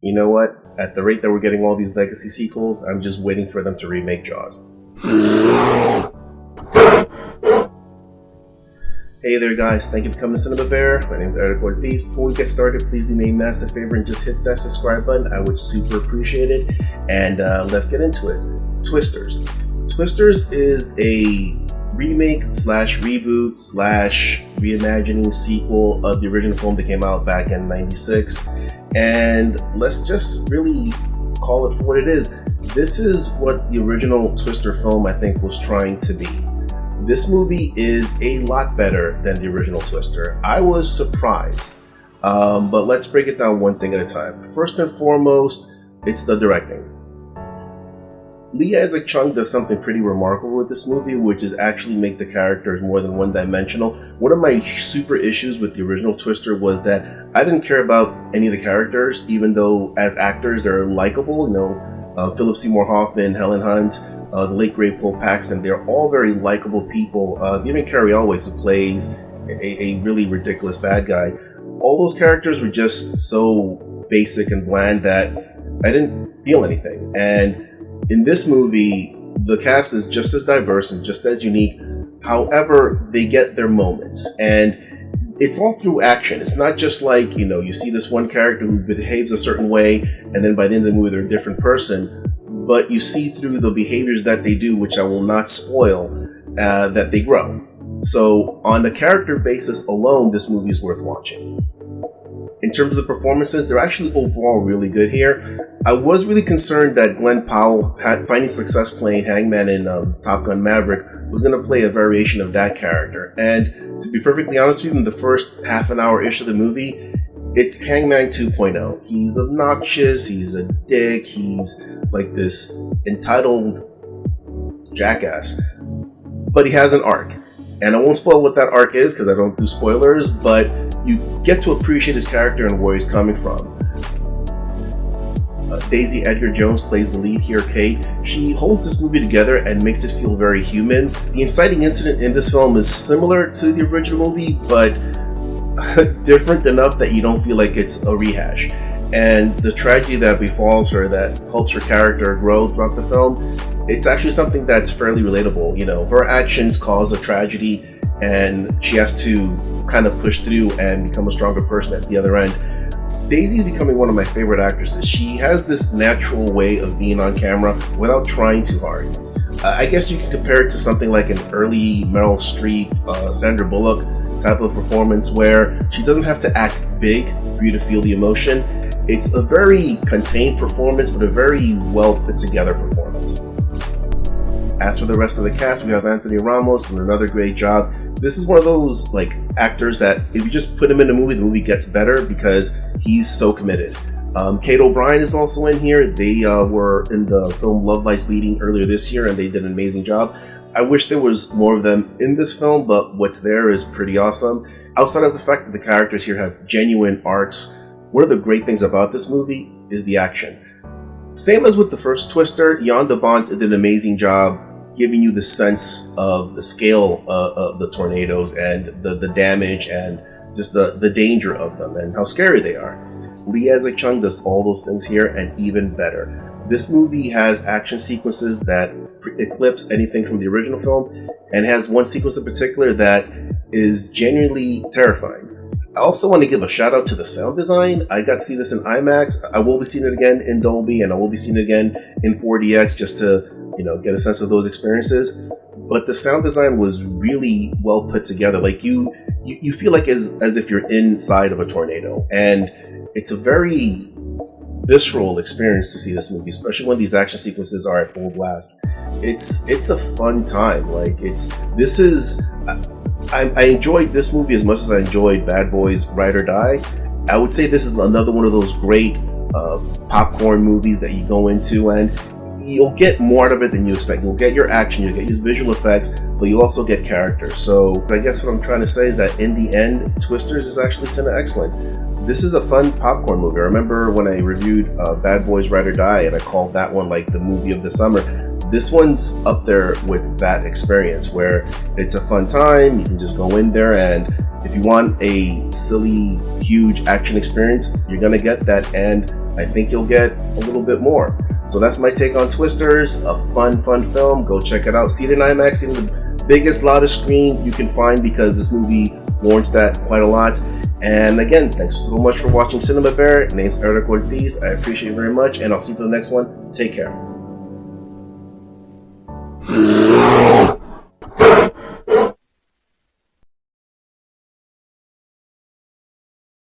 You know what? At the rate that we're getting all these legacy sequels, I'm just waiting for them to remake Jaws. Hey there guys, thank you for coming to Cinema Bear. My name is Eric Ortiz. Before we get started, please do me a massive favor and just hit that subscribe button. I would super appreciate it. And let's get into it. Twisters. Twisters is a remake slash reboot slash reimagining sequel of the original film that came out back in '96. And let's just really call it for what it is. This is what the original Twister film, I think, was trying to be. This movie is a lot better than the original Twister. I was surprised, but let's break it down one thing at a time. First and foremost, it's the directing. Lee Isaac Chung does something pretty remarkable with this movie, which is actually make the characters more than one-dimensional. One of my super issues with the original Twister was that I didn't care about any of the characters, even though as actors they're likable. You know, Philip Seymour Hoffman, Helen Hunt, the late great Paul Paxton, they're all very likable people. Even Carrie Elways, who plays a really ridiculous bad guy. All those characters were just so basic and bland that I didn't feel anything. And in this movie, the cast is just as diverse and just as unique. However, they get their moments. And it's all through action. It's not just like, you know, you see this one character who behaves a certain way, and then by the end of the movie, they're a different person. But you see through the behaviors that they do, which I will not spoil, that they grow. So on the character basis alone, this movie is worth watching. In terms of the performances, they're actually overall really good here. I was really concerned that Glen Powell, finding success playing Hangman in Top Gun Maverick, was going to play a variation of that character. And to be perfectly honest with you, in the first half an hour-ish of the movie, it's Hangman 2.0. He's obnoxious, he's a dick, he's like this entitled jackass. But he has an arc. And I won't spoil what that arc is because I don't do spoilers, but you get to appreciate his character and where he's coming from. Daisy Edgar-Jones plays the lead here, Kate. She holds this movie together and makes it feel very human. The inciting incident in this film is similar to the original movie, but different enough that you don't feel like it's a rehash. And the tragedy that befalls her that helps her character grow throughout the film, it's actually something that's fairly relatable. You know, her actions cause a tragedy and she has to kind of push through and become a stronger person at the other end. Daisy is becoming one of my favorite actresses. She has this natural way of being on camera without trying too hard. I guess you can compare it to something like an early Meryl Streep, Sandra Bullock type of performance where she doesn't have to act big for you to feel the emotion. It's a very contained performance, but a very well put together performance. As for the rest of the cast, we have Anthony Ramos doing another great job. This is one of those like actors that if you just put him in a movie, the movie gets better because he's so committed. Kate O'Brien is also in here. They were in the film Love Lies Bleeding earlier this year and they did an amazing job. I wish there was more of them in this film, but what's there is pretty awesome. Outside of the fact that the characters here have genuine arcs, one of the great things about this movie is the action. Same as with the first Twister, Jan de Bont did an amazing job giving you the sense of the scale of the tornadoes and the damage and just the danger of them and how scary they are. Lee Isaac Chung does all those things here and even better. This movie has action sequences that eclipse anything from the original film and has one sequence in particular that is genuinely terrifying. I also want to give a shout out to the sound design. I got to see this in IMAX. I will be seeing it again in Dolby and I will be seeing it again in 4DX just to, you know, get a sense of those experiences. But the sound design was really well put together. Like you feel like as if you're inside of a tornado. And it's a very visceral experience to see this movie, especially when these action sequences are at full blast. It's a fun time. Like I enjoyed this movie as much as I enjoyed Bad Boys Ride or Die. I would say this is another one of those great popcorn movies that you go into and you'll get more out of it than you expect. You'll get your action, you'll get your visual effects, but you'll also get character. So I guess what I'm trying to say is that in the end, Twisters is actually excellent. This is a fun popcorn movie. I remember when I reviewed Bad Boys Ride or Die and I called that one like the movie of the summer. This one's up there with that experience where it's a fun time. You can just go in there and if you want a silly, huge action experience, you're going to get that. And I think you'll get a little bit more. So that's my take on Twisters, a fun film. Go check it out. See it in IMAX, in the biggest, loudest screen you can find, because this movie warrants that quite a lot. And again, thanks so much for watching Cinema Bear. Name's Eric Ortiz. I appreciate it very much, and I'll see you for the next one. Take care.